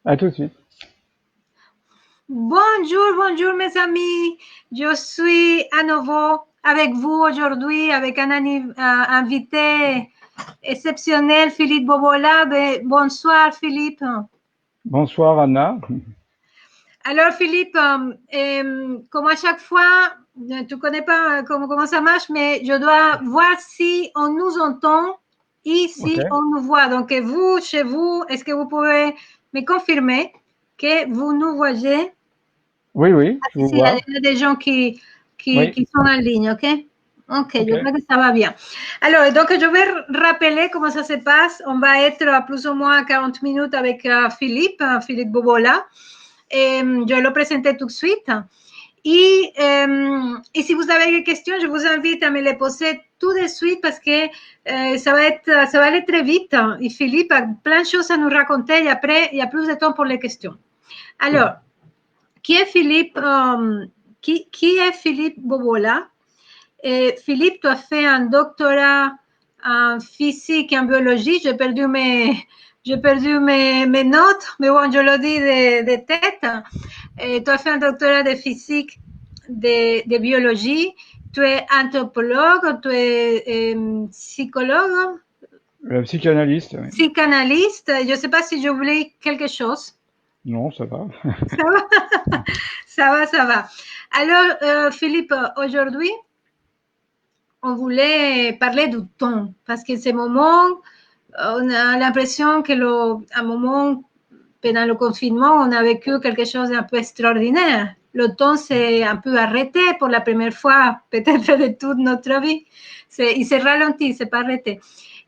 À tout de suite. Bonjour, bonjour mes amis. Je suis à nouveau avec vous aujourd'hui avec un invité exceptionnel, Philippe Bobola. Bonsoir Philippe. Bonsoir Anna. Alors Philippe, comme à chaque fois, tu ne connais pas comment ça marche, mais je dois voir si on nous entend et Ok. si on nous voit. Donc vous, chez vous, est-ce que vous pouvez me confirmer que vous nous voyez? Oui, oui, je Si, vous si, il vois. y a des gens Oui, qui sont en ligne, OK? OK, ok. je crois que ça va bien. Alors, donc, je vais rappeler comment ça se passe. On va être à plus ou moins 40 minutes avec Philippe Bobola. Je vais le présenter tout de suite. Et si vous avez des questions, je vous invite à me les poser tout de suite parce que ça va aller très vite. Et Philippe a plein de choses à nous raconter et après, il y a plus de temps pour les questions. Alors, qui est Philippe, qui est Philippe Bobola? Philippe, tu as fait un doctorat en physique et en biologie. J'ai perdu mes notes, mais bon, je le dis de tête. Tu as fait un doctorat de physique, de biologie. Tu es anthropologue, tu es psychologue, Le psychanalyste, oui. psychanalyste. Je ne sais pas si j'oublie quelque chose. Non, ça va. Ça va, ça va, ça va. Alors, Philippe, aujourd'hui, on voulait parler du temps, parce que ce moment, on a l'impression que un moment, pendant le confinement, on a vécu quelque chose d'un peu extraordinaire. Le temps s'est un peu arrêté pour la première fois, peut-être de toute notre vie. Il s'est ralenti, il s'est pas arrêté.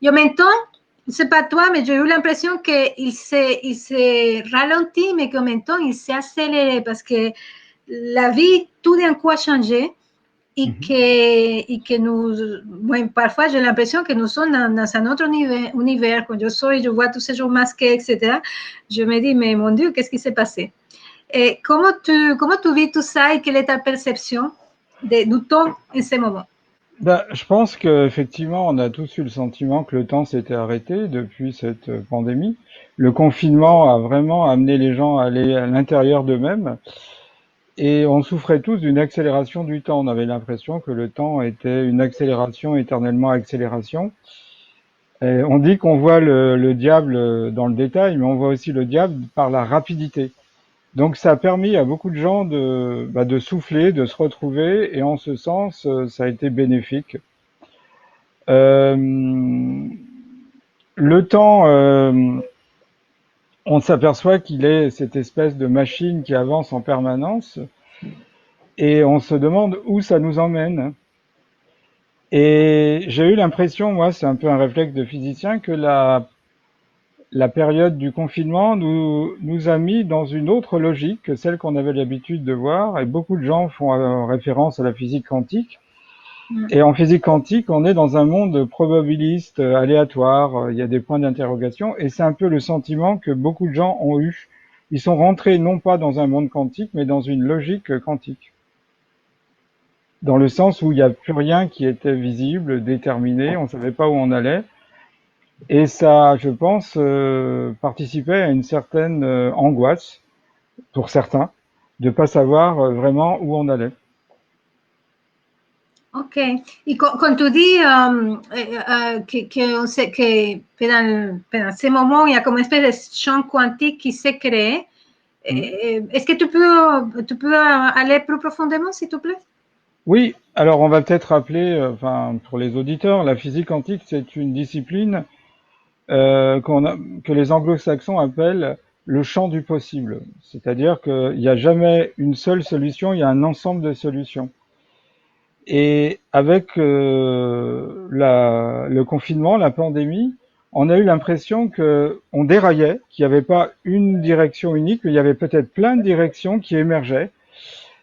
Et en même temps, c'est pas toi, mais j'ai eu l'impression il s'est ralenti, mais qu'en même temps, il s'est accéléré parce que la vie, tout d'un coup, a changé Mhm. y que nous, bueno, parfois j'ai l'impression que nous sommes dans un autre univers. Quand je vois tous ces gens masqués, etc., je me dis, mais mon Dieu, qu'est-ce qui s'est passé? Et comment tu vis tout ça et quelle est ta perception du temps en ce moment? Bah, je pense qu'effectivement, on a tous eu le sentiment que le temps s'était arrêté depuis cette pandémie. Le confinement a vraiment amené les gens à aller à l'intérieur d'eux-mêmes et on souffrait tous d'une accélération du temps. On avait l'impression que le temps était une accélération, éternellement accélération. Et on dit qu'on voit le diable dans le détail, mais on voit aussi le diable par la rapidité. Donc ça a permis à beaucoup de gens de souffler, de se retrouver, et en ce sens, ça a été bénéfique. Euh, le temps, on s'aperçoit qu'il est cette espèce de machine qui avance en permanence, et on se demande où ça nous emmène. Et j'ai eu l'impression, moi, c'est un peu un réflexe de physicien, que la période du confinement nous a mis dans une autre logique que celle qu'on avait l'habitude de voir, et beaucoup de gens font référence à la physique quantique. Et en physique quantique, on est dans un monde probabiliste, aléatoire, il y a des points d'interrogation, et c'est un peu le sentiment que beaucoup de gens ont eu. Ils sont rentrés non pas dans un monde quantique, mais dans une logique quantique. Dans le sens où il n'y a plus rien qui était visible, déterminé, on ne savait pas où on allait. Et ça, je pense, participait à une certaine angoisse, pour certains, de ne pas savoir vraiment où on allait. Ok. Y quand tu dis on sait que pendant ces moments, il y a comme une espèce de champ quantique qui s'est créé, Hmm. est-ce que tu peux aller plus profondément, s'il te plaît? Oui, alors on va peut-être rappeler, enfin pour les auditeurs, la physique quantique, c'est une discipline que les anglo-saxons appellent le champ du possible. C'est-à-dire qu'il n'y a jamais une seule solution, il y a un ensemble de solutions. Et avec le confinement, la pandémie, on a eu l'impression que on déraillait, qu'il n'y avait pas une direction unique, mais il y avait peut-être plein de directions qui émergeaient.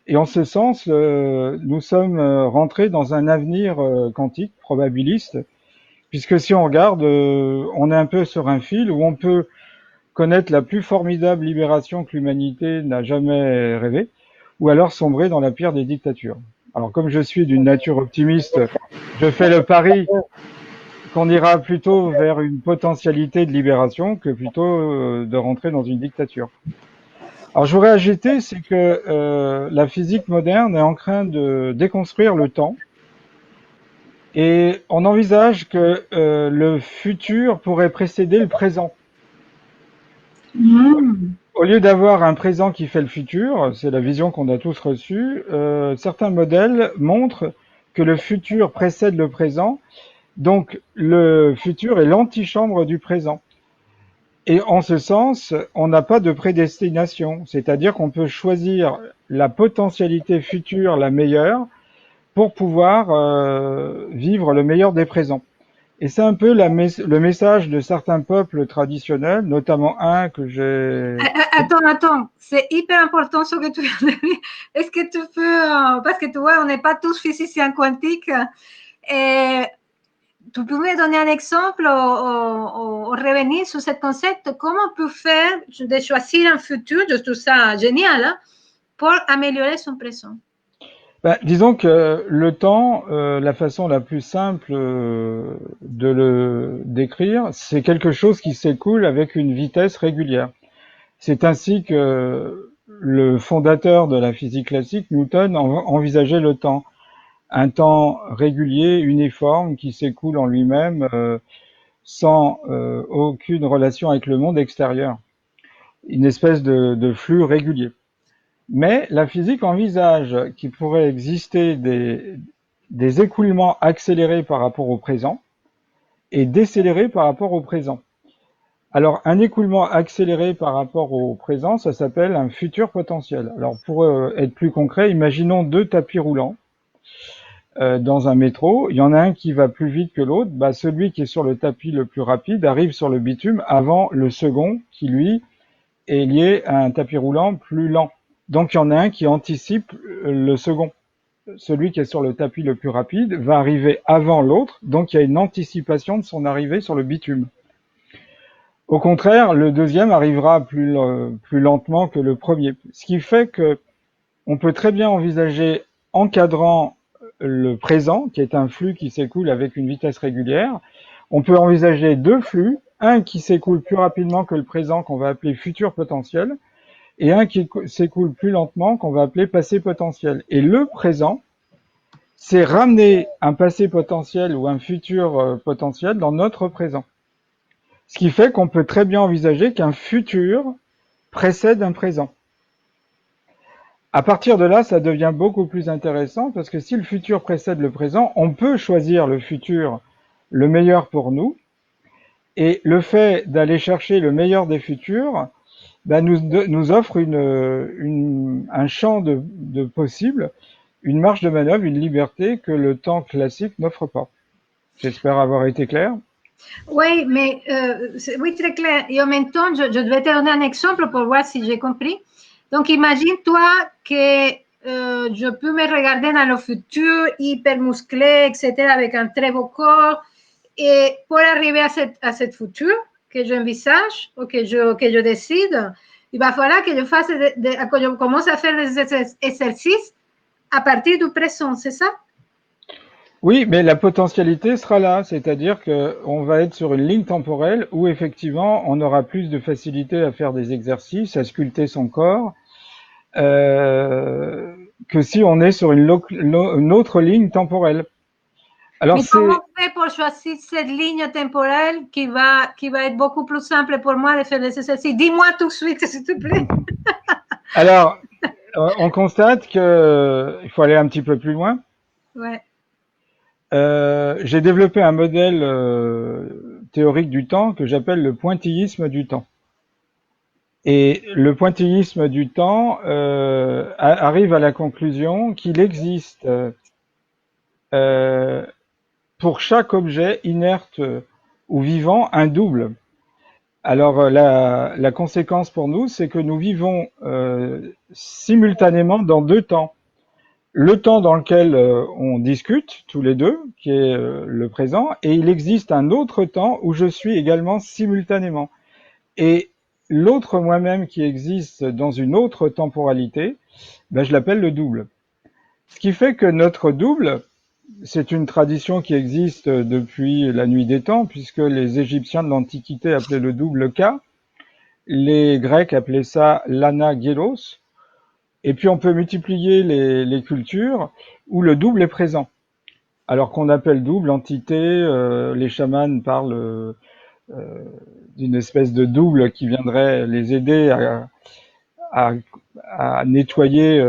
Et en ce sens, nous sommes rentrés dans un avenir quantique, probabiliste, puisque si on regarde, on est un peu sur un fil où on peut connaître la plus formidable libération que l'humanité n'a jamais rêvée, ou alors sombrer dans la pire des dictatures. Alors comme je suis d'une nature optimiste, je fais le pari qu'on ira plutôt vers une potentialité de libération que plutôt de rentrer dans une dictature. Alors je voudrais ajouter, c'est que la physique moderne est en train de déconstruire le temps et on envisage que le futur pourrait précéder le présent. Mm. Au lieu d'avoir un présent qui fait le futur, c'est la vision qu'on a tous reçue, certains modèles montrent que le futur précède le présent, donc le futur est l'antichambre du présent. Et en ce sens, on n'a pas de prédestination, c'est-à-dire qu'on peut choisir la potentialité future la meilleure pour pouvoir vivre le meilleur des présents. Et c'est un peu le message de certains peuples traditionnels, notamment un que j'ai... Attends, c'est hyper important ce que tu viens de dire. Est-ce que tu peux, parce que tu vois, on n'est pas tous physiciens quantiques, et tu peux me donner un exemple ou revenir sur ce concept? Comment on peut faire de choisir un futur, je trouve ça génial, hein, pour améliorer son présent? Ben, disons que le temps, la façon la plus simple de le décrire, c'est quelque chose qui s'écoule avec une vitesse régulière. C'est ainsi que le fondateur de la physique classique, Newton, envisageait le temps. Un temps régulier, uniforme, qui s'écoule en lui-même sans aucune relation avec le monde extérieur. Une espèce de flux régulier. Mais la physique envisage qu'il pourrait exister des écoulements accélérés par rapport au présent et décélérés par rapport au présent. Alors, un écoulement accéléré par rapport au présent, ça s'appelle un futur potentiel. Alors, pour être plus concret, imaginons deux tapis roulants dans un métro. Il y en a un qui va plus vite que l'autre. Bah, celui qui est sur le tapis le plus rapide arrive sur le bitume avant le second qui, lui, est lié à un tapis roulant plus lent. Donc, il y en a un qui anticipe le second. Celui qui est sur le tapis le plus rapide va arriver avant l'autre, donc il y a une anticipation de son arrivée sur le bitume. Au contraire, le deuxième arrivera plus lentement que le premier. Ce qui fait que on peut très bien envisager, encadrant le présent, qui est un flux qui s'écoule avec une vitesse régulière, on peut envisager deux flux, un qui s'écoule plus rapidement que le présent, qu'on va appeler futur potentiel, et un qui s'écoule plus lentement, qu'on va appeler passé potentiel. Et le présent, c'est ramener un passé potentiel ou un futur potentiel dans notre présent. Ce qui fait qu'on peut très bien envisager qu'un futur précède un présent. À partir de là, ça devient beaucoup plus intéressant parce que si le futur précède le présent, on peut choisir le futur le meilleur pour nous. Et le fait d'aller chercher le meilleur des futurs nous offre un champ de possibles, une marge de manœuvre, une liberté que le temps classique n'offre pas. J'espère avoir été clair. Oui, mais oui, très clair. Et en même temps, je vais te donner un exemple pour voir si j'ai compris. Donc, imagine-toi que je peux me regarder dans le futur, hyper musclé, etc., avec un très beau corps. Et pour arriver à cette futur que j'envisage ou que je décide, il va falloir que je que je commence à faire des exercices à partir du présent, c'est ça? Oui, mais la potentialité sera là, c'est-à-dire qu'on va être sur une ligne temporelle où effectivement on aura plus de facilité à faire des exercices, à sculpter son corps, que si on est sur une autre ligne temporelle. Alors Mais comment on fait pour choisir cette ligne temporelle qui va être beaucoup plus simple pour moi de faire des exercices? Dis-moi tout de suite, s'il te plaît. Alors, on constate qu'il faut aller un petit peu plus loin. Ouais. J'ai développé un modèle théorique du temps que j'appelle le pointillisme du temps. Et le pointillisme du temps arrive à la conclusion qu'il existe pour chaque objet inerte ou vivant un double. Alors la conséquence pour nous, c'est que nous vivons simultanément dans deux temps. Le temps dans lequel on discute tous les deux, qui est le présent, et il existe un autre temps où je suis également simultanément. Et l'autre moi-même qui existe dans une autre temporalité, je l'appelle le double. Ce qui fait que notre double, c'est une tradition qui existe depuis la nuit des temps, puisque les Égyptiens de l'Antiquité appelaient le double K, les Grecs appelaient ça l'anagélos, et puis on peut multiplier les cultures où le double est présent. Alors qu'on appelle double entité, les chamans parlent d'une espèce de double qui viendrait les aider à, à nettoyer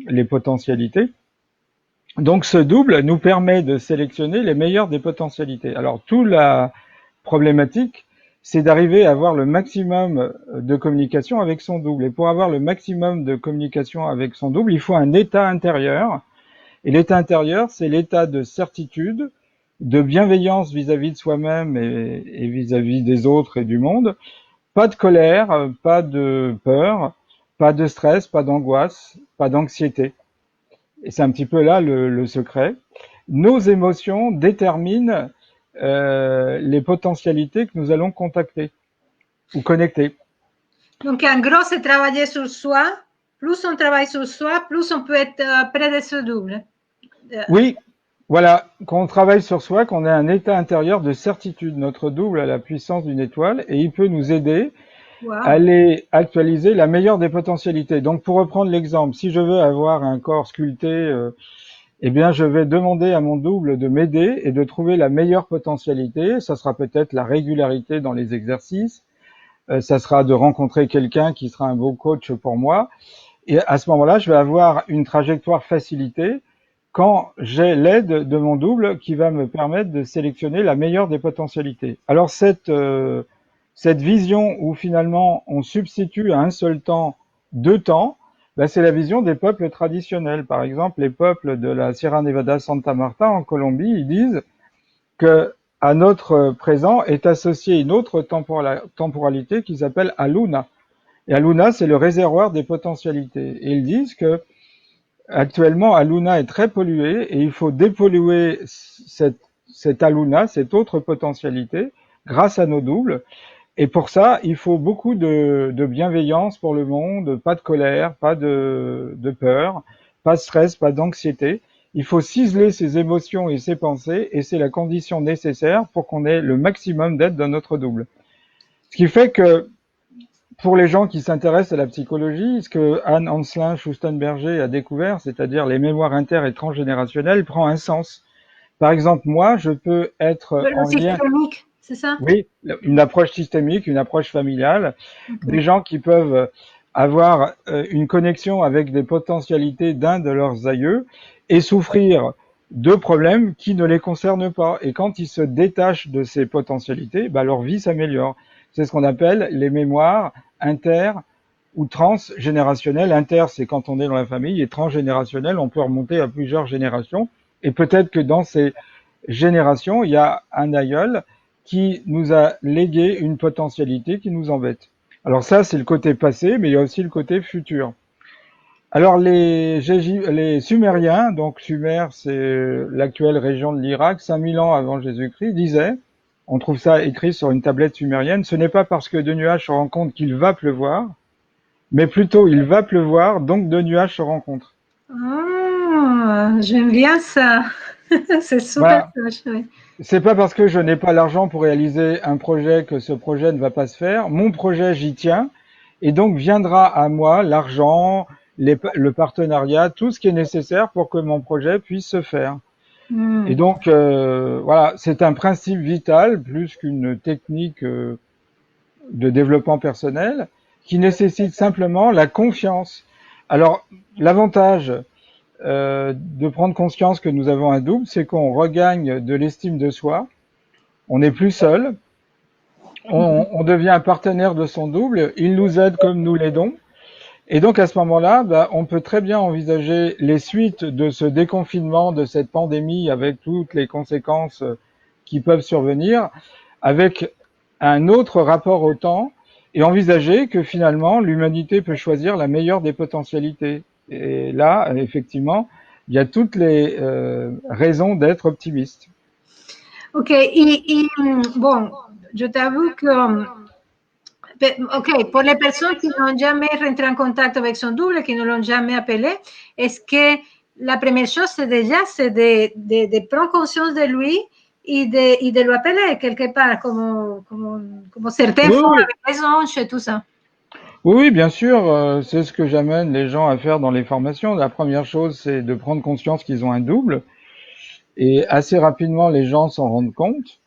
les potentialités. Donc ce double nous permet de sélectionner les meilleures des potentialités. Alors toute la problématique, c'est d'arriver à avoir le maximum de communication avec son double. Et pour avoir le maximum de communication avec son double, il faut un état intérieur. Et l'état intérieur, c'est l'état de certitude, de bienveillance vis-à-vis de soi-même et vis-à-vis des autres et du monde. Pas de colère, pas de peur, pas de stress, pas d'angoisse, pas d'anxiété. Et c'est un petit peu là le secret. Nos émotions déterminent les potentialités que nous allons contacter ou connecter. Donc, en gros, c'est travailler sur soi. Plus on travaille sur soi, plus on peut être près de ce double. Oui, voilà, quand on travaille sur soi, qu'on ait un état intérieur de certitude. Notre double a la puissance d'une étoile et il peut nous aider à aller actualiser la meilleure des potentialités. Donc, pour reprendre l'exemple, si je veux avoir un corps sculpté, eh bien, je vais demander à mon double de m'aider et de trouver la meilleure potentialité. Ça sera peut-être la régularité dans les exercices. Ça sera de rencontrer quelqu'un qui sera un beau coach pour moi. Et à ce moment-là, je vais avoir une trajectoire facilitée quand j'ai l'aide de mon double qui va me permettre de sélectionner la meilleure des potentialités. Alors cette vision où finalement on substitue à un seul temps deux temps, ben c'est la vision des peuples traditionnels. Par exemple, les peuples de la Sierra Nevada Santa Marta en Colombie, ils disent que à notre présent est associée une autre temporalité qui s'appelle Aluna. Et Aluna, c'est le réservoir des potentialités. Et ils disent que actuellement, Aluna est très polluée et il faut dépolluer cette Aluna, cette autre potentialité, grâce à nos doubles. Et pour ça, il faut beaucoup de bienveillance pour le monde, pas de colère, pas de peur, pas de stress, pas d'anxiété. Il faut ciseler ses émotions et ses pensées, et c'est la condition nécessaire pour qu'on ait le maximum d'aide dans notre double. Ce qui fait que, pour les gens qui s'intéressent à la psychologie, ce que Anne Hanselin Schustenberger a découvert, c'est-à-dire les mémoires inter- et transgénérationnelles, prend un sens. Par exemple, moi, je peux être en lien... C'est ça? Oui, une approche systémique, une approche familiale, des gens qui peuvent avoir une connexion avec des potentialités d'un de leurs aïeux et souffrir de problèmes qui ne les concernent pas. Et quand ils se détachent de ces potentialités, bah, leur vie s'améliore. C'est ce qu'on appelle les mémoires inter ou transgénérationnelles. Inter, c'est quand on est dans la famille, et transgénérationnelles, on peut remonter à plusieurs générations. Et peut-être que dans ces générations, il y a un aïeul qui nous a légué une potentialité qui nous embête. Alors ça, c'est le côté passé, mais il y a aussi le côté futur. Alors les Sumériens, donc Sumer, c'est l'actuelle région de l'Irak, 5000 ans avant Jésus-Christ, disaient, on trouve ça écrit sur une tablette sumérienne, ce n'est pas parce que de nuages se rencontrent qu'il va pleuvoir, mais plutôt il va pleuvoir, donc deux nuages se rencontrent. Ah, j'aime bien ça. C'est super. Voilà. C'est pas parce que je n'ai pas l'argent pour réaliser un projet que ce projet ne va pas se faire. Mon projet, j'y tiens. Et donc viendra à moi l'argent, le partenariat, tout ce qui est nécessaire pour que mon projet puisse se faire. Et donc, voilà, c'est un principe vital, plus qu'une technique de développement personnel, qui nécessite simplement la confiance. Alors, l'avantage de prendre conscience que nous avons un double, c'est qu'on regagne de l'estime de soi, on n'est plus seul, on devient un partenaire de son double, il nous aide comme nous l'aidons, et donc à ce moment-là, bah, on peut très bien envisager les suites de ce déconfinement, de cette pandémie, avec toutes les conséquences qui peuvent survenir, avec un autre rapport au temps, et envisager que finalement l'humanité peut choisir la meilleure des potentialités. Et là, effectivement, il y a toutes les raisons d'être optimiste. Ok, bon, je t'avoue que, ok, pour les personnes qui n'ont jamais rentré en contact avec son double, qui ne l'ont jamais appelé, est-ce que la première chose, c'est déjà de prendre conscience de lui et de l'appeler quelque part, comme certains Oui, font oui, avec les anges et tout ça. oui, oui, bien sûr, c'est ce que j'amène les gens à faire dans les formations. La première chose, c'est de prendre conscience qu'ils ont un double, et assez rapidement, les gens s'en rendent compte.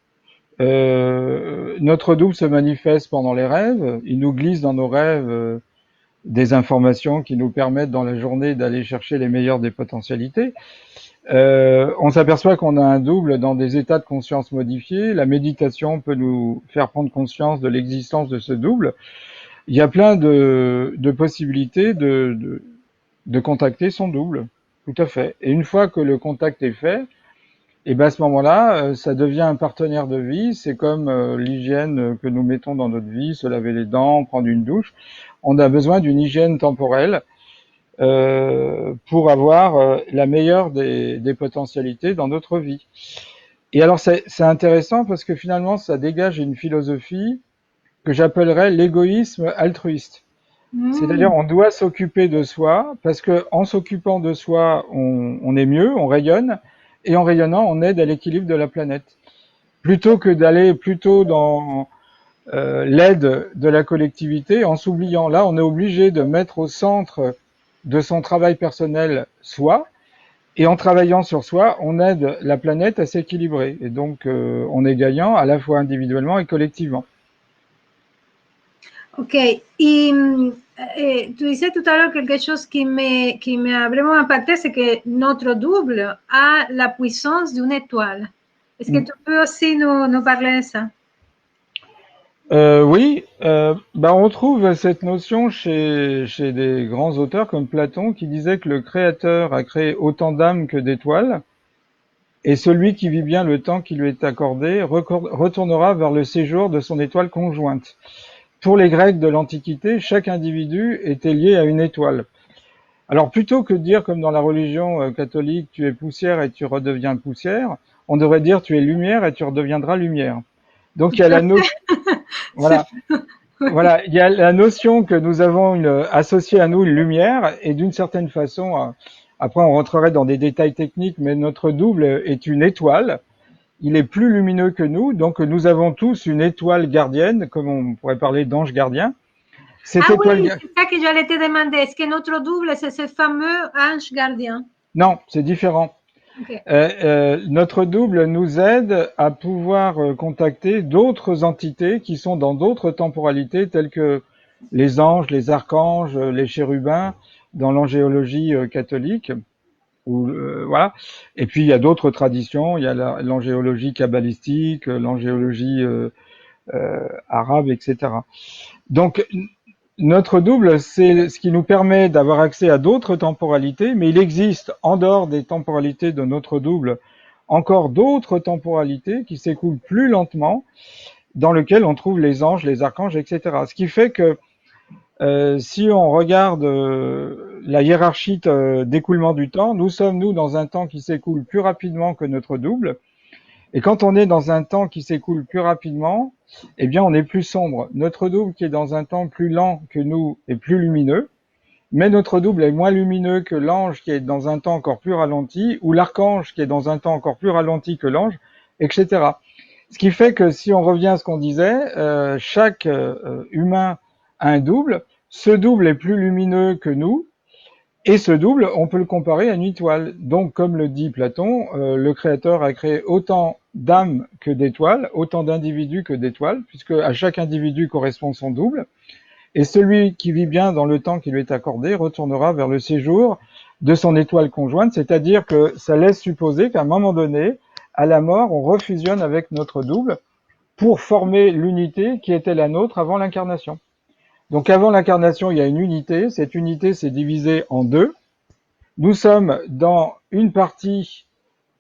Notre double se manifeste pendant les rêves. Il nous glisse dans nos rêves des informations qui nous permettent dans la journée d'aller chercher les meilleures des potentialités. On s'aperçoit qu'on a un double dans des états de conscience modifiés. La méditation peut nous faire prendre conscience de l'existence de ce double. Il y a plein de possibilités de contacter son double. Tout à fait. Et une fois que le contact est fait, et ben à ce moment-là, ça devient un partenaire de vie. C'est comme l'hygiène que nous mettons dans notre vie, se laver les dents, prendre une douche. On a besoin d'une hygiène temporelle pour avoir la meilleure des potentialités dans notre vie. Et alors c'est intéressant parce que finalement, ça dégage une philosophie que j'appellerais l'égoïsme altruiste. C'est-à-dire, on doit s'occuper de soi parce que en s'occupant de soi, on est mieux, on rayonne, et en rayonnant, on aide à l'équilibre de la planète. Plutôt que d'aller plutôt dans l'aide de la collectivité, en s'oubliant. Là, on est obligé de mettre au centre de son travail personnel soi, et en travaillant sur soi, on aide la planète à s'équilibrer. Et donc, on est gagnant à la fois individuellement et collectivement. Ok, y tu disais tout à l'heure quelque chose qui m'a vraiment impacté, c'est que notre double a la puissance d'une étoile. Est-ce que tu peux aussi nous parler de ça? Oui, on trouve cette notion chez des grands auteurs comme Platon qui disait que le Créateur a créé autant d'âmes que d'étoiles, et celui qui vit bien le temps qui lui est accordé retournera vers le séjour de son étoile conjointe. Pour les Grecs de l'Antiquité, chaque individu était lié à une étoile. Alors plutôt que de dire comme dans la religion catholique, tu es poussière et tu redeviens poussière, on devrait dire tu es lumière et tu redeviendras lumière. Donc il y a la notion, voilà, voilà, il y a la notion que nous avons associée à nous une lumière, et d'une certaine façon, après on rentrerait dans des détails techniques, mais notre double est une étoile. Il est plus lumineux que nous, donc nous avons tous une étoile gardienne, comme on pourrait parler d'ange gardien. Cette Ah étoile, oui, c'est ça que j'allais te demander. Est-ce que notre double, c'est ce fameux ange gardien? non, c'est différent. Ok. Notre double nous aide à pouvoir contacter d'autres entités qui sont dans d'autres temporalités, telles que les anges, les archanges, les chérubins, dans l'angéologie catholique. Voilà. Et puis il y a d'autres traditions. Il y a l'angéologie kabbalistique, l'angéologie arabe, etc. Donc notre double, c'est ce qui nous permet d'avoir accès à d'autres temporalités, mais il existe en dehors des temporalités de notre double encore d'autres temporalités qui s'écoulent plus lentement, dans lesquelles on trouve les anges, les archanges, etc. Ce qui fait que si on regarde la hiérarchie d'écoulement du temps, nous sommes, nous, dans un temps qui s'écoule plus rapidement que notre double. Et quand on est dans un temps qui s'écoule plus rapidement, eh bien, on est plus sombre. Notre double, qui est dans un temps plus lent que nous, est plus lumineux, mais notre double est moins lumineux que l'ange, qui est dans un temps encore plus ralenti, ou l'archange, qui est dans un temps encore plus ralenti que l'ange, etc. Ce qui fait que si on revient à ce qu'on disait, chaque humain a un double. Ce double est plus lumineux que nous, et ce double, on peut le comparer à une étoile. Donc, comme le dit Platon, le Créateur a créé autant d'âmes que d'étoiles, autant d'individus que d'étoiles, puisque à chaque individu correspond son double. Et celui qui vit bien dans le temps qui lui est accordé retournera vers le séjour de son étoile conjointe, c'est-à-dire que ça laisse supposer qu'à un moment donné, à la mort, on refusionne avec notre double pour former l'unité qui était la nôtre avant l'incarnation. Donc avant l'incarnation, il y a une unité. Cette unité s'est divisée en deux. Nous sommes dans une partie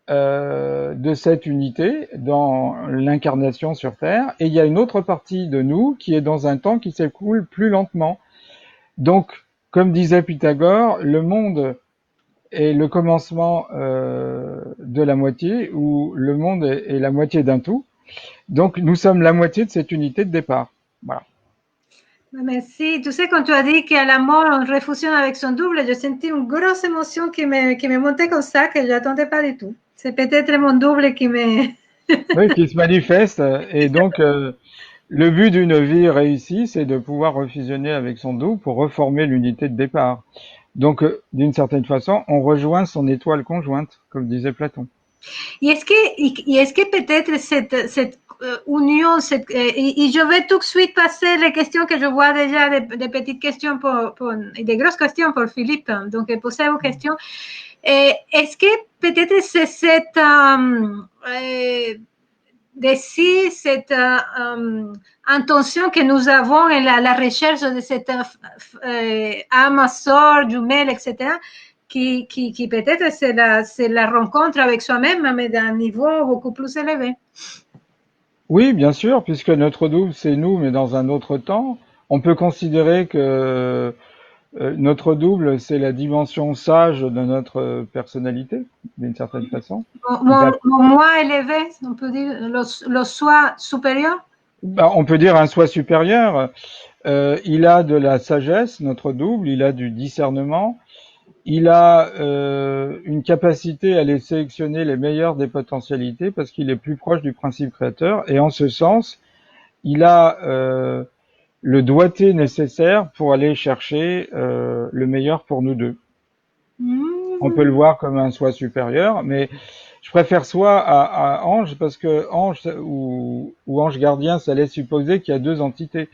de cette unité, dans l'incarnation sur Terre, et il y a une autre partie de nous qui est dans un temps qui s'écoule plus lentement. Donc, comme disait Pythagore, le monde est le commencement de la moitié, ou le monde est la moitié d'un tout. Donc, nous sommes la moitié de cette unité de départ. Voilà. Merci. Tu sais, quand tu as dit qu'à la mort, on refusionne avec son double, j'ai senti une grosse émotion qui me montait comme ça, que je n'attendais pas du tout. C'est peut-être mon double qui me... Oui, qui se manifeste. Et donc, le but d'une vie réussie, c'est de pouvoir refusionner avec son double pour reformer l'unité de départ. Donc, d'une certaine façon, on rejoint son étoile conjointe, comme disait Platon. Est-ce que peut-être cette union, et je vais tout de suite passer les questions que je vois déjà, des petites questions et des grosses questions pour Philippe, donc posez vos questions. Est-ce que peut-être c'est cette désir, cette intention que nous avons en la recherche de cette âme sœur, jumelle, etc., qui peut-être c'est la rencontre avec soi-même, mais d'un niveau beaucoup plus élevé. Oui, bien sûr, puisque notre double, c'est nous, mais dans un autre temps. On peut considérer que notre double, c'est la dimension sage de notre personnalité, d'une certaine façon. Mon moi élevé, on peut dire le soi supérieur. Bah, on peut dire un soi supérieur. Il a de la sagesse, notre double, il a du discernement, il a une capacité à aller sélectionner les meilleures des potentialités parce qu'il est plus proche du principe créateur. Et en ce sens, il a le doigté nécessaire pour aller chercher le meilleur pour nous deux. On peut le voir comme un soi supérieur, mais je préfère soi à ange parce que ange ou ange gardien, ça laisse supposer qu'il y a deux entités.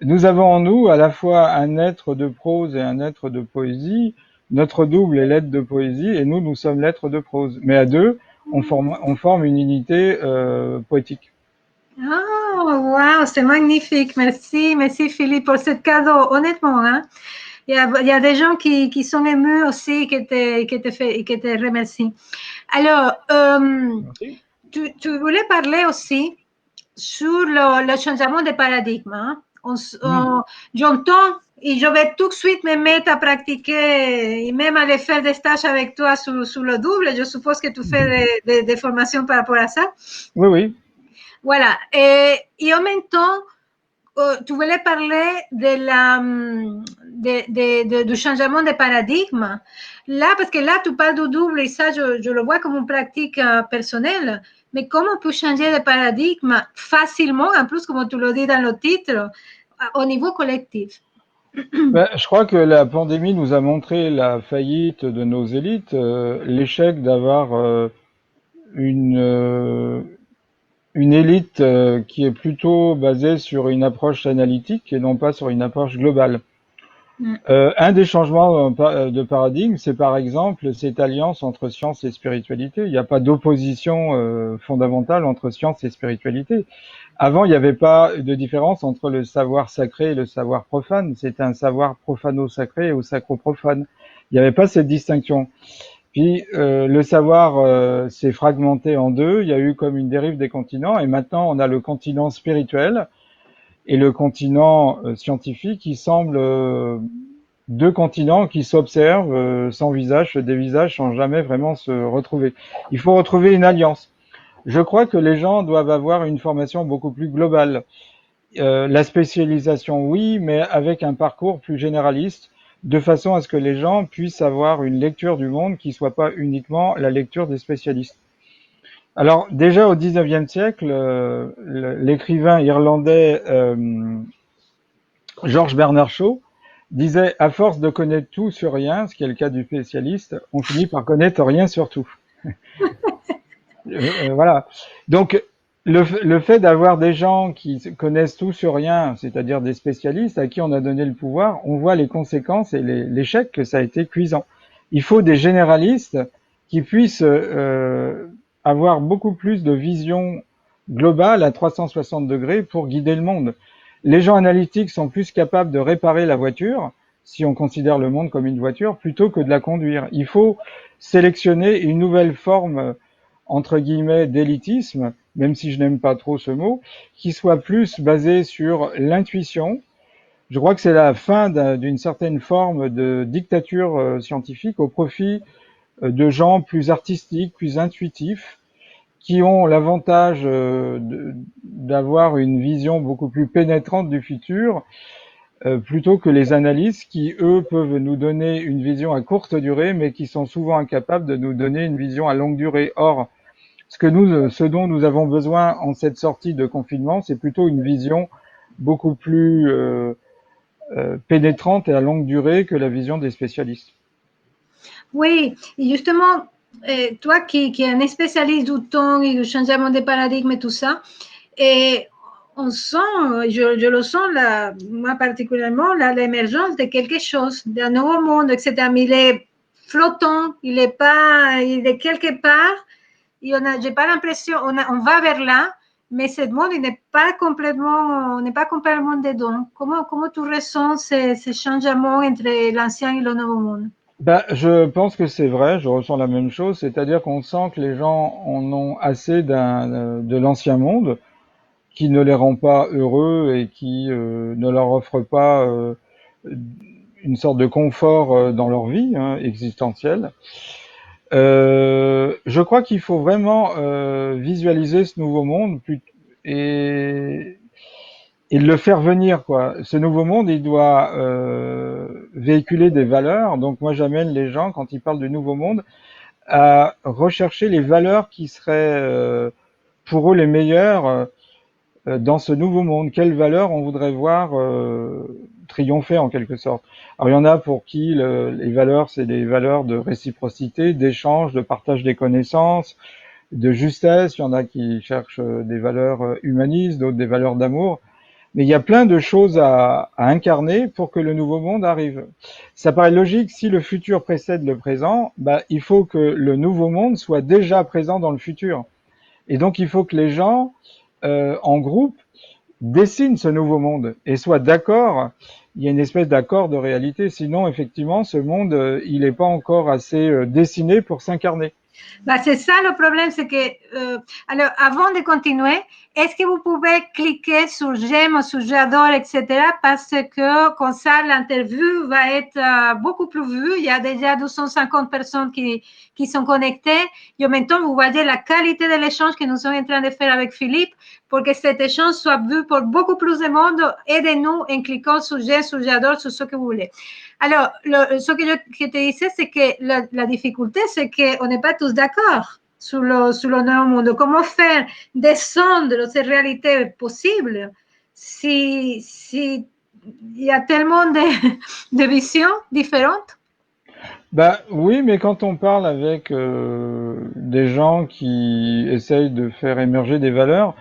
Nous avons en nous à la fois un être de prose et un être de poésie. Notre double est l'être de poésie et nous sommes l'être de prose. Mais à deux, on forme une unité poétique. Oh, wow, c'est magnifique. Merci, merci Philippe pour ce cadeau. Honnêtement, hein, il y a des gens qui sont émus aussi, qui te remercient. Alors, tu voulais parler aussi sur le changement de paradigme. Hein? J'entends et je vais tout de suite me mettre à pratiquer et même aller faire des stages avec toi sur le double. Je suppose que tu fais des formations par rapport à ça. Oui, oui. Voilà. Et en même temps, tu voulais parler du changement de paradigme. Là, parce que là, tu parles du double et ça, je le vois comme une pratique personnelle. Mais comment on peut changer de paradigme facilement, en plus, comme tu le dis dans le titre, au niveau collectif? Ben, je crois que la pandémie nous a montré la faillite de nos élites, l'échec d'avoir une, euh, une élite qui est plutôt basée sur une approche analytique et non pas sur une approche globale. Un des changements de paradigme, c'est par exemple cette alliance entre science et spiritualité. Il n'y a pas d'opposition fondamentale entre science et spiritualité. Avant, il n'y avait pas de différence entre le savoir sacré et le savoir profane. C'était un savoir profano-sacré ou sacro-profane. Il n'y avait pas cette distinction. Puis le savoir s'est fragmenté en deux. Il y a eu comme une dérive des continents, et maintenant on a le continent spirituel et le continent scientifique qui semblent deux continents qui s'observent sans visage, se dévisagent sans jamais vraiment se retrouver. Il faut retrouver une alliance. Je crois que les gens doivent avoir une formation beaucoup plus globale. La spécialisation, oui, mais avec un parcours plus généraliste, de façon à ce que les gens puissent avoir une lecture du monde qui soit pas uniquement la lecture des spécialistes. Alors déjà au XIXe siècle, l'écrivain irlandais George Bernard Shaw disait « À force de connaître tout sur rien, ce qui est le cas du spécialiste, on finit par connaître rien sur tout. » Voilà. Donc le fait d'avoir des gens qui connaissent tout sur rien, c'est-à-dire des spécialistes à qui on a donné le pouvoir, on voit les conséquences et l'échec que ça a été cuisant. Il faut des généralistes qui puissent avoir beaucoup plus de vision globale à 360 degrés pour guider le monde. Les gens analytiques sont plus capables de réparer la voiture, si on considère le monde comme une voiture, plutôt que de la conduire. Il faut sélectionner une nouvelle forme entre guillemets d'élitisme, même si je n'aime pas trop ce mot, qui soit plus basé sur l'intuition. Je crois que c'est la fin d'une certaine forme de dictature scientifique au profit de gens plus artistiques, plus intuitifs, qui ont l'avantage d'avoir une vision beaucoup plus pénétrante du futur plutôt que les analystes qui, eux, peuvent nous donner une vision à courte durée, mais qui sont souvent incapables de nous donner une vision à longue durée. Or, ce dont nous avons besoin en cette sortie de confinement, c'est plutôt une vision beaucoup plus pénétrante et à longue durée que la vision des spécialistes. Oui, et justement, toi qui es un spécialiste du temps et du changement de paradigme et tout ça, et on sent, je le sens là, moi particulièrement, l'émergence de quelque chose, d'un nouveau monde, etc. Mais il est flottant, il est quelque part, et j'ai pas l'impression, on va vers là, mais ce monde, il n'est pas complètement, on n'est pas complètement dedans. Comment tu ressens ces changements entre l'ancien et le nouveau monde? Bah, je pense que c'est vrai, je ressens la même chose, c'est-à-dire qu'on sent que les gens en ont assez de l'ancien monde, qui ne les rend pas heureux et qui ne leur offre pas une sorte de confort dans leur vie existentielle. Je crois qu'il faut vraiment visualiser ce nouveau monde et, et le faire venir, quoi. Ce nouveau monde, il doit véhiculer des valeurs. Donc moi, j'amène les gens, quand ils parlent du nouveau monde, à rechercher les valeurs qui seraient pour eux les meilleures dans ce nouveau monde. Quelles valeurs on voudrait voir triompher en quelque sorte. Alors il y en a pour qui les valeurs, c'est des valeurs de réciprocité, d'échange, de partage des connaissances, de justesse. Il y en a qui cherchent des valeurs humanistes, d'autres des valeurs d'amour. Mais il y a plein de choses à incarner pour que le nouveau monde arrive. Ça paraît logique, si le futur précède le présent, bah, il faut que le nouveau monde soit déjà présent dans le futur. Et donc il faut que les gens, en groupe, dessinent ce nouveau monde et soient d'accord. Il y a une espèce d'accord de réalité. Sinon, effectivement, ce monde, il n'est pas encore assez dessiné pour s'incarner. Bah, c'est ça le problème, c'est que, alors, avant de continuer, est-ce que vous pouvez cliquer sur j'aime ou sur j'adore, etc. Parce que comme ça, l'interview va être beaucoup plus vue. Il y a déjà 250 personnes qui sont connectées. Et en même temps, vous voyez la qualité de l'échange que nous sommes en train de faire avec Philippe pour que cet échange soit vu par beaucoup plus de monde. Aidez-nous en cliquant sur j'aime, sur j'adore, sur ce que vous voulez. Alors, ce que je te disais, c'est que la difficulté, c'est qu'on n'est pas tous d'accord sur le nouveau monde. Comment faire descendre ces réalités possibles si il y a tellement de visions différentes? Bah oui, mais quand on parle avec des gens qui essayent de faire émerger des valeurs,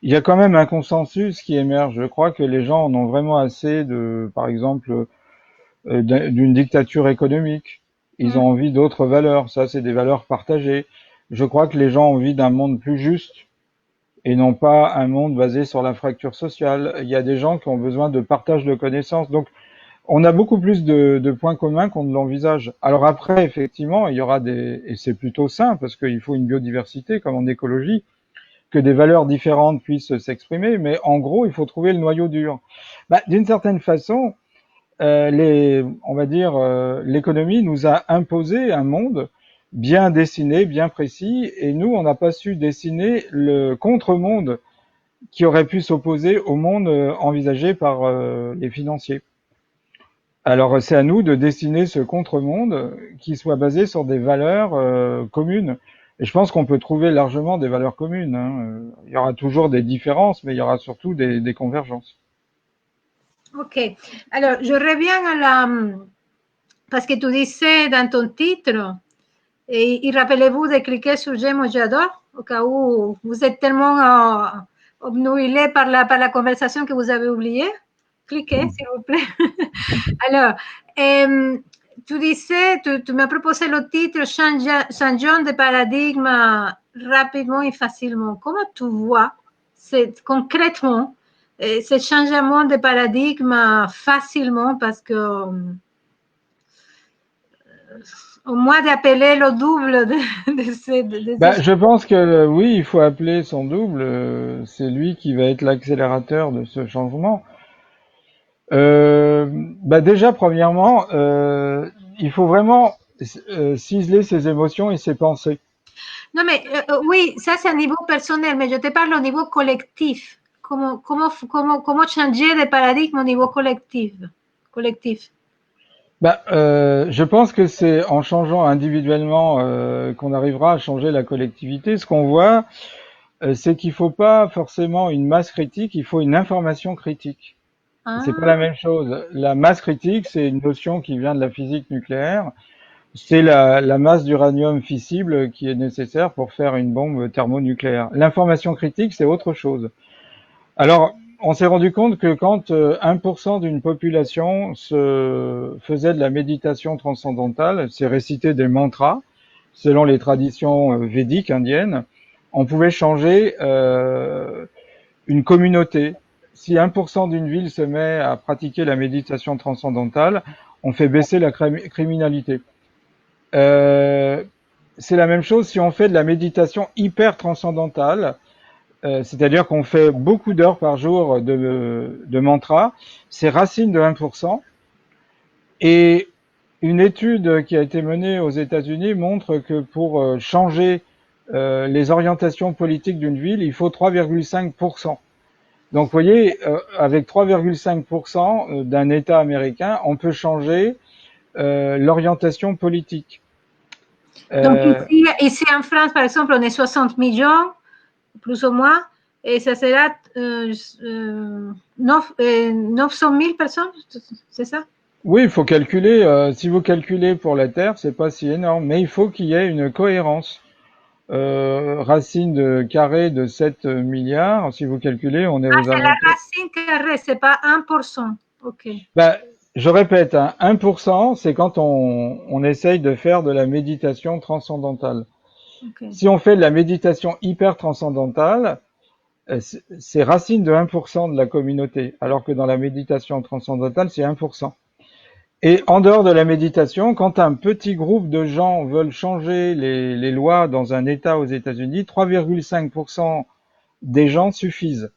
il y a quand même un consensus qui émerge. Je crois que les gens en ont vraiment assez de, par exemple, d'une dictature économique. Ils ont envie d'autres valeurs. Ça, c'est des valeurs partagées. Je crois que les gens ont envie d'un monde plus juste et non pas un monde basé sur la fracture sociale. Il y a des gens qui ont besoin de partage de connaissances. Donc, on a beaucoup plus de points communs qu'on ne l'envisage. Alors après, effectivement, il y aura et c'est plutôt sain parce qu'il faut une biodiversité comme en écologie, que des valeurs différentes puissent s'exprimer. Mais en gros, il faut trouver le noyau dur. Bah, d'une certaine façon, on va dire, l'économie nous a imposé un monde bien dessiné, bien précis, et nous, on n'a pas su dessiner le contre-monde qui aurait pu s'opposer au monde envisagé par les financiers. Alors, c'est à nous de dessiner ce contre-monde qui soit basé sur des valeurs communes. Et je pense qu'on peut trouver largement des valeurs communes, hein. Il y aura toujours des différences, mais il y aura surtout des convergences. Ok. Alors, je reviens à parce que tu disais dans ton titre, et rappelez-vous de cliquer sur j'aime ou j'adore, au cas où vous êtes tellement obnubilé par la conversation que vous avez oublié. Cliquez, s'il vous plaît. Alors, tu disais, tu m'as proposé le titre changeant de paradigme rapidement et facilement. Comment tu vois concrètement ce changement de paradigme facilement parce que au moins d'appeler le double Bah, je pense que oui, il faut appeler son double. C'est lui qui va être l'accélérateur de ce changement. Bah déjà, premièrement, il faut vraiment ciseler ses émotions et ses pensées. Non, mais oui, ça c'est à niveau personnel, mais je te parle au niveau collectif. comment changer de paradigme au niveau collectif. Je pense que c'est en changeant individuellement qu'on arrivera à changer la collectivité. Ce qu'on voit, c'est qu'il faut pas forcément une masse critique, il faut une information critique. C'est pas la même chose. La masse critique, c'est une notion qui vient de la physique nucléaire. C'est la masse d'uranium fissible qui est nécessaire pour faire une bombe thermonucléaire. L'information critique, c'est autre chose. Alors, on s'est rendu compte que quand 1% d'une population se faisait de la méditation transcendantale, c'est réciter des mantras, selon les traditions védiques indiennes, on pouvait changer une communauté. Si 1% d'une ville se met à pratiquer la méditation transcendantale, on fait baisser la criminalité. C'est la même chose si on fait de la méditation hyper transcendantale, c'est-à-dire qu'on fait beaucoup d'heures par jour de mantra, c'est racine de 1%. Et une étude qui a été menée aux États-Unis montre que pour changer les orientations politiques d'une ville, il faut 3,5%. Donc, vous voyez, avec 3,5% d'un État américain, on peut changer l'orientation politique. Donc, ici en France, par exemple, on est 60 millions, plus ou moins, et ça sera 900 000 personnes, c'est ça? Oui, il faut calculer. Si vous calculez pour la Terre, c'est pas si énorme, mais il faut qu'il y ait une cohérence. Racine de carré de 7 milliards, si vous calculez, on est aux c'est la alentours. racine carrée, c'est pas 1%. Ok. Je répète, hein, 1%, c'est quand on essaye de faire de la méditation transcendantale. Okay. Si on fait de la méditation hyper transcendantale, c'est racine de 1% de la communauté, alors que dans la méditation transcendantale, c'est 1%. Et en dehors de la méditation, quand un petit groupe de gens veulent changer les lois dans un État aux États-Unis, 3,5% des gens suffisent.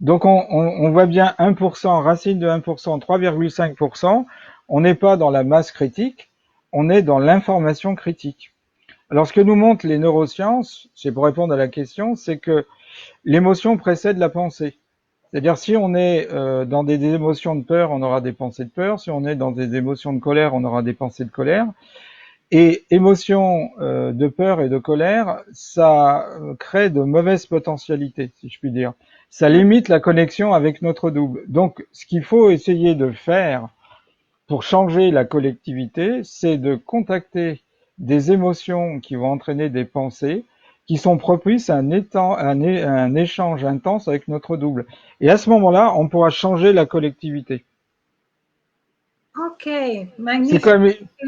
Donc on voit bien 1%, racine de 1%, 3,5%, on n'est pas dans la masse critique, on est dans l'information critique. Alors ce que nous montrent les neurosciences, c'est pour répondre à la question, c'est que l'émotion précède la pensée. C'est-à-dire si on est dans des émotions de peur, on aura des pensées de peur. Si on est dans des émotions de colère, on aura des pensées de colère. Et émotions de peur et de colère, ça crée de mauvaises potentialités, si je puis dire. Ça limite la connexion avec notre double. Donc ce qu'il faut essayer de faire pour changer la collectivité, c'est de contacter des émotions qui vont entraîner des pensées qui sont propices à un échange intense avec notre double. Et à ce moment-là, on pourra changer la collectivité. Ok, magnifique.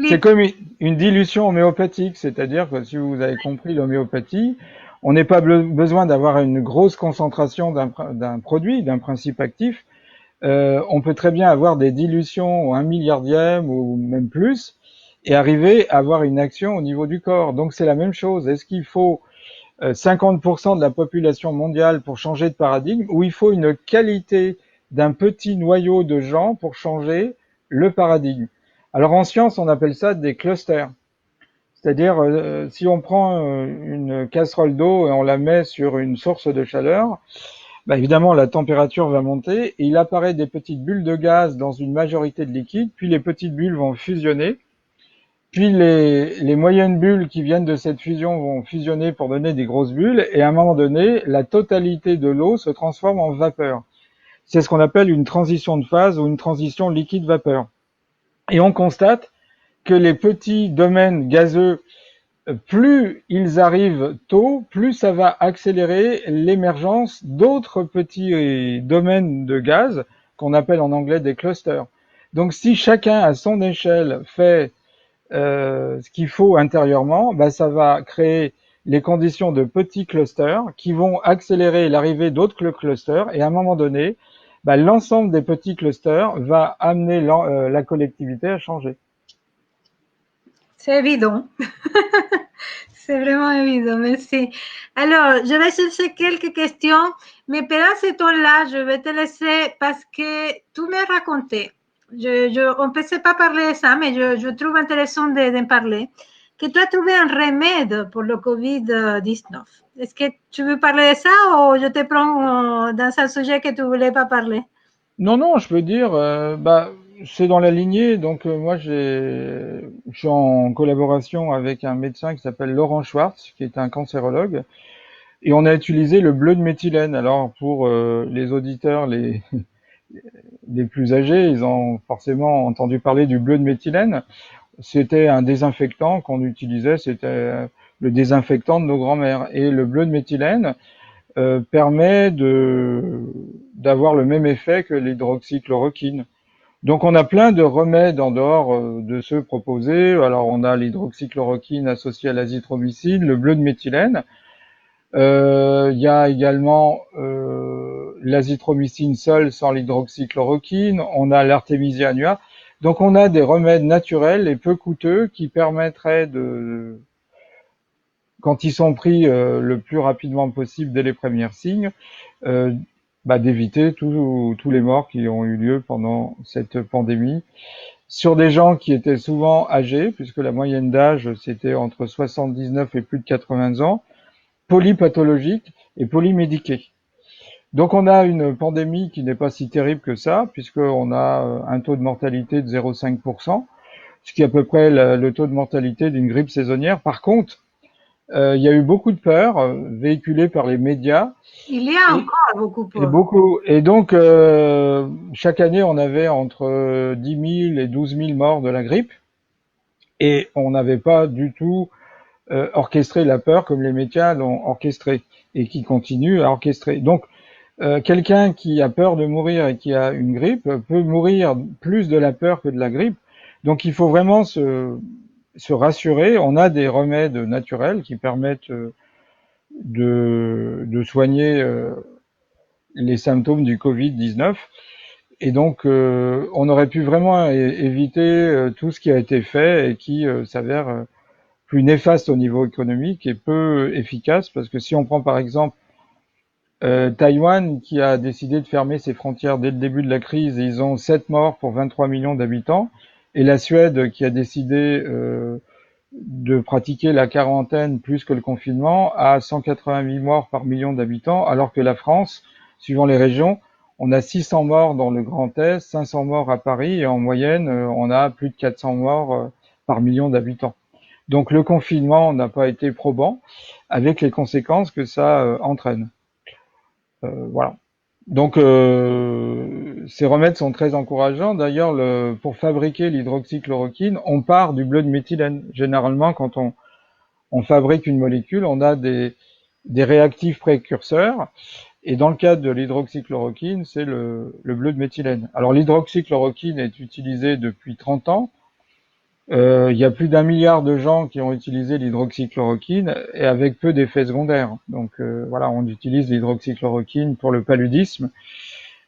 C'est comme une dilution homéopathique, c'est-à-dire que si vous avez compris l'homéopathie, on n'est pas besoin d'avoir une grosse concentration d'un produit, d'un principe actif. On peut très bien avoir des dilutions au 1 milliardième ou même plus et arriver à avoir une action au niveau du corps. Donc c'est la même chose. Est-ce qu'il faut 50% de la population mondiale pour changer de paradigme, ou il faut une qualité d'un petit noyau de gens pour changer le paradigme? Alors en science, on appelle ça des clusters. C'est-à-dire, si on prend une casserole d'eau et on la met sur une source de chaleur, évidemment, la température va monter et il apparaît des petites bulles de gaz dans une majorité de liquide, puis les petites bulles vont fusionner. Puis les moyennes bulles qui viennent de cette fusion vont fusionner pour donner des grosses bulles, et à un moment donné, la totalité de l'eau se transforme en vapeur. C'est ce qu'on appelle une transition de phase ou une transition liquide-vapeur. Et on constate que les petits domaines gazeux, plus ils arrivent tôt, plus ça va accélérer l'émergence d'autres petits domaines de gaz qu'on appelle en anglais des clusters. Donc si chacun à son échelle fait ce qu'il faut intérieurement, ça va créer les conditions de petits clusters qui vont accélérer l'arrivée d'autres clusters, et à un moment donné, l'ensemble des petits clusters va amener la collectivité à changer. C'est évident. C'est vraiment évident, merci. Alors, je vais chercher quelques questions, mais pendant ce temps-là, je vais te laisser parce que tu m'as raconté. On ne peut pas parler de ça, mais je trouve intéressant d'en parler. que tu as trouvé un remède pour le Covid-19. Est-ce que tu veux parler de ça ou je te prends dans un sujet que tu ne voulais pas parler? Non, non, je peux dire, c'est dans la lignée. Donc moi, je suis en collaboration avec un médecin qui s'appelle Laurent Schwartz, qui est un cancérologue, et on a utilisé le bleu de méthylène. Alors pour les auditeurs les plus âgés, ils ont forcément entendu parler du bleu de méthylène. C'était un désinfectant qu'on utilisait, c'était le désinfectant de nos grands-mères. Et le bleu de méthylène permet d'avoir le même effet que l'hydroxychloroquine. Donc on a plein de remèdes en dehors de ceux proposés. Alors on a l'hydroxychloroquine associée à l'azithromycine, le bleu de méthylène. Il y a également l'azithromycine seule sans l'hydroxychloroquine. On a l'artémisia annua. Donc on a des remèdes naturels et peu coûteux qui permettraient de, quand ils sont pris le plus rapidement possible dès les premiers signes, d'éviter tous les morts qui ont eu lieu pendant cette pandémie. Sur des gens qui étaient souvent âgés, puisque la moyenne d'âge c'était entre 79 et plus de 80 ans, polypathologiques et polymédiqués. Donc on a une pandémie qui n'est pas si terrible que ça, puisqu'on a un taux de mortalité de 0,5%, ce qui est à peu près le taux de mortalité d'une grippe saisonnière. Par contre, il y a eu beaucoup de peur véhiculée par les médias. Il y a encore beaucoup de peur. Et donc, chaque année, on avait entre 10 000 et 12 000 morts de la grippe. Et on n'avait pas du tout orchestré la peur comme les médias l'ont orchestré et qui continuent à orchestrer. Donc, quelqu'un qui a peur de mourir et qui a une grippe peut mourir plus de la peur que de la grippe. Donc, il faut vraiment se rassurer. On a des remèdes naturels qui permettent de soigner les symptômes du Covid-19. Et donc, on aurait pu vraiment éviter tout ce qui a été fait et qui s'avère plus néfaste au niveau économique et peu efficace, parce que si on prend par exemple Taïwan, qui a décidé de fermer ses frontières dès le début de la crise, et ils ont 7 morts pour 23 millions d'habitants, et la Suède, qui a décidé de pratiquer la quarantaine plus que le confinement, a 188 morts par million d'habitants, alors que la France, suivant les régions, on a 600 morts dans le Grand Est, 500 morts à Paris, et en moyenne, on a plus de 400 morts par million d'habitants. Donc le confinement n'a pas été probant, avec les conséquences que ça entraîne. Voilà. Donc ces remèdes sont très encourageants. D'ailleurs, pour fabriquer l'hydroxychloroquine, on part du bleu de méthylène. Généralement, quand on fabrique une molécule, on a des réactifs précurseurs. Et dans le cas de l'hydroxychloroquine, c'est le bleu de méthylène. Alors l'hydroxychloroquine est utilisée depuis 30 ans. Il y a plus d'1 milliard de gens qui ont utilisé l'hydroxychloroquine et avec peu d'effets secondaires. Donc voilà, on utilise l'hydroxychloroquine pour le paludisme.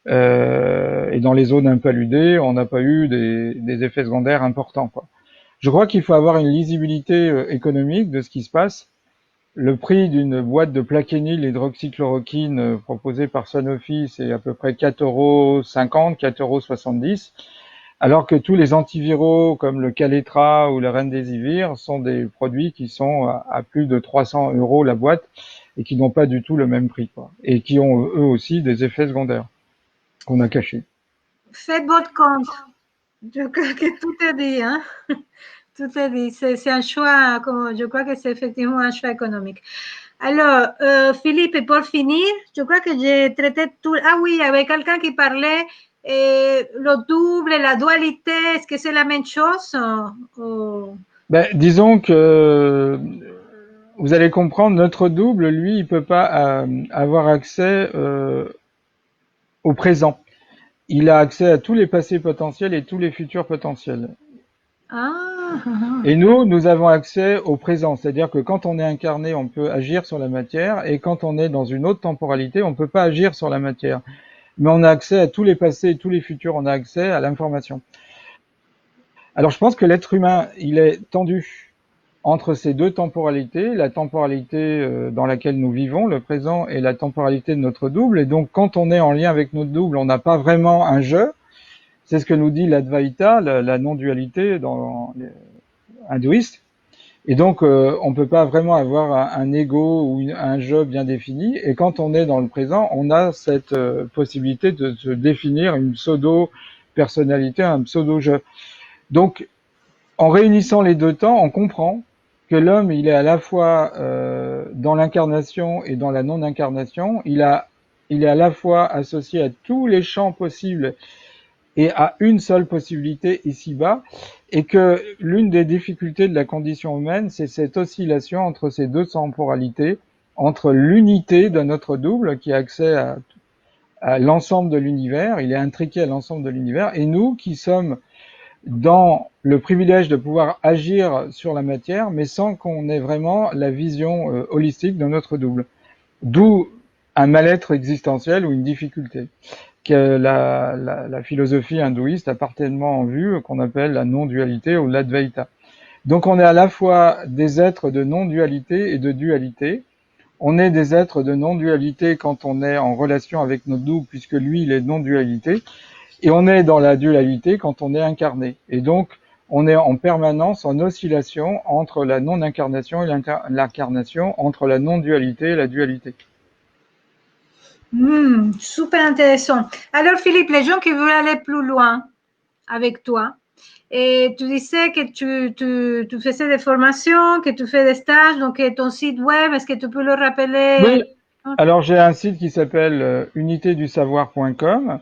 Et dans les zones impaludées, on n'a pas eu des effets secondaires importants, quoi. Je crois qu'il faut avoir une lisibilité économique de ce qui se passe. Le prix d'une boîte de Plaquenil hydroxychloroquine proposée par Sanofi, c'est à peu près 4,50 €, 4,70 €, alors que tous les antiviraux comme le Kaletra ou le Remdesivir sont des produits qui sont à plus de 300 € la boîte et qui n'ont pas du tout le même prix, quoi, et qui ont eux aussi des effets secondaires qu'on a cachés. Faites votre compte. Je crois que tout est dit, hein. Tout est dit. C'est un choix, je crois que c'est effectivement un choix économique. Alors, Philippe, pour finir, je crois que j'ai traité tout. Ah oui, il y avait quelqu'un qui parlait le double, la dualité. Est-ce que c'est la même chose disons que vous allez comprendre, notre double, lui, il peut pas avoir accès au présent. Il a accès à tous les passés potentiels et tous les futurs potentiels. Et nous avons accès au présent, c'est-à-dire que quand on est incarné, on peut agir sur la matière, et quand on est dans une autre temporalité, on ne peut pas agir sur la matière. Mais on a accès à tous les passés et tous les futurs, on a accès à l'information. Alors je pense que l'être humain, il est tendu entre ces deux temporalités, la temporalité dans laquelle nous vivons, le présent, et la temporalité de notre double. Et donc quand on est en lien avec notre double, on n'a pas vraiment un jeu. C'est ce que nous dit l'Advaita, la non-dualité dans hindouiste. Et donc, on peut pas vraiment avoir un ego ou un je bien défini. Et quand on est dans le présent, on a cette possibilité de se définir une pseudo-personnalité, un pseudo-je. Donc, en réunissant les deux temps, on comprend que l'homme, il est à la fois dans l'incarnation et dans la non-incarnation. Il est à la fois associé à tous les champs possibles et à une seule possibilité ici-bas, et que l'une des difficultés de la condition humaine, c'est cette oscillation entre ces deux temporalités, entre l'unité de notre double qui a accès à l'ensemble de l'univers, il est intriqué à l'ensemble de l'univers, et nous qui sommes dans le privilège de pouvoir agir sur la matière, mais sans qu'on ait vraiment la vision holistique de notre double. D'où un mal-être existentiel ou une difficulté que la philosophie hindouiste a parfaitement en vue, qu'on appelle la non-dualité ou l'advaita. Donc on est à la fois des êtres de non-dualité et de dualité. On est des êtres de non-dualité quand on est en relation avec notre double, puisque lui, il est non-dualité. Et on est dans la dualité quand on est incarné. Et donc, on est en permanence en oscillation entre la non-incarnation et l'incarnation, entre la non-dualité et la dualité. Super intéressant. Alors, Philippe, les gens qui veulent aller plus loin avec toi, et tu disais que tu faisais des formations, que tu fais des stages, donc ton site web, est-ce que tu peux le rappeler? Oui, alors j'ai un site qui s'appelle unitédusavoir.com.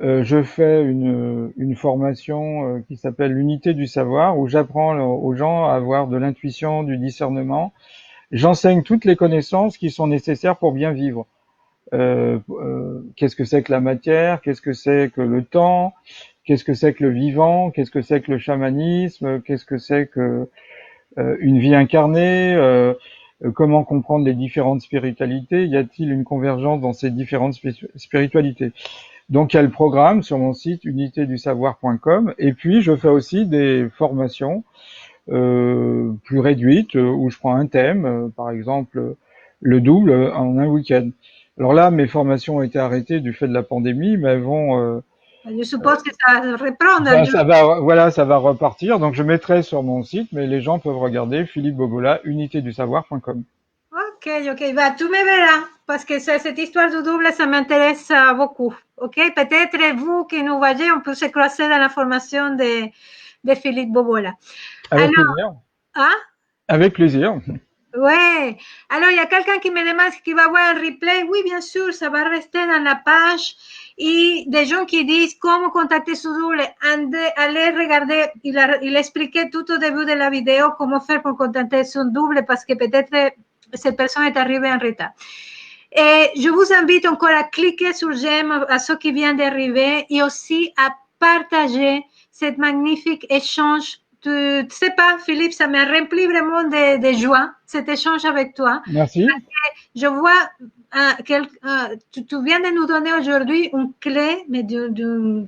Je fais une formation qui s'appelle l'unité du savoir, où j'apprends aux gens à avoir de l'intuition, du discernement. J'enseigne toutes les connaissances qui sont nécessaires pour bien vivre. Qu'est-ce que c'est que la matière, qu'est-ce que c'est que le temps, qu'est-ce que c'est que le vivant, qu'est-ce que c'est que le chamanisme, qu'est-ce que c'est que une vie incarnée, comment comprendre les différentes spiritualités, y a-t-il une convergence dans ces différentes spiritualités. Donc il y a le programme sur mon site unitédusavoir.com, et puis je fais aussi des formations plus réduites où je prends un thème, par exemple le double en un week-end. Alors là, mes formations ont été arrêtées du fait de la pandémie, mais elles vont Je suppose que ça va reprendre. ça va repartir. Donc je mettrai sur mon site, mais les gens peuvent regarder Philippe Bobola, unitédusavoir.com. Ok, ok, bah, tu me verras, parce que cette histoire du double, ça m'intéresse beaucoup. Ok, peut-être vous qui nous voyez, on peut se croiser dans la formation de Philippe Bobola. Avec plaisir. Hein? Avec plaisir. Ouais. Alors, il y a quelqu'un qui me demande qui va voir un replay. Oui, bien sûr, ça va rester dans la page. Et des gens qui disent comment contacter su double, allez regarder, il expliquait tout au début de la vidéo comment faire pour contacter son double parce que peut-être cette personne est arrivée en retard. Et je vous invite encore à cliquer sur j'aime à ceux qui viennent d'arriver et aussi à partager cet magnifique échange. Tu ne sais pas, Philippe, ça m'a rempli vraiment de joie, cet échange avec toi. Merci. Je vois tu viens de nous donner aujourd'hui une clé, mais d'une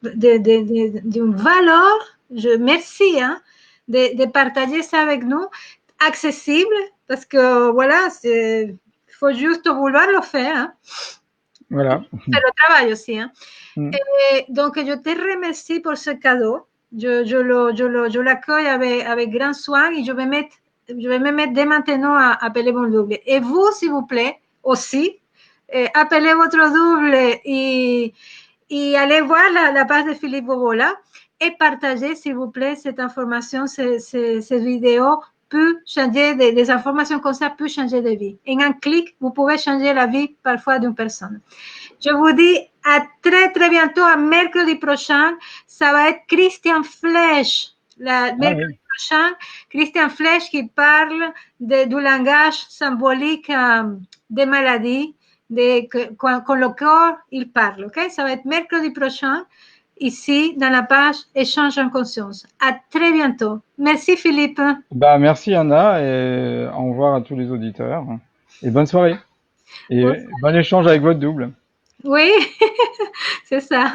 valeur. Merci de partager ça avec nous, accessible, parce que voilà, il faut juste vouloir le faire. Hein. Voilà. C'est le travail aussi. Hein. Et donc, je te remercie pour ce cadeau. Je l'accueille avec grand soin et je vais me mettre dès maintenant à appeler mon double. Et vous, s'il vous plaît, aussi, appelez votre double et allez voir la page de Philippe Bobola et partagez, s'il vous plaît, cette information, cette vidéo peut changer, des informations comme ça peuvent changer de vie. En un clic, vous pouvez changer la vie parfois d'une personne. Je vous dis à très, très bientôt, à mercredi prochain. Ça va être Christian Flech, mercredi prochain. Christian Flech qui parle du langage symbolique des maladies, con le corps, il parle. Okay? Ça va être mercredi prochain, ici, dans la page Échange en conscience. À très bientôt. Merci, Philippe. Bah, merci, Anna, et au revoir à tous les auditeurs. Et bonne soirée. Et bon échange avec votre double. Oui, c'est ça.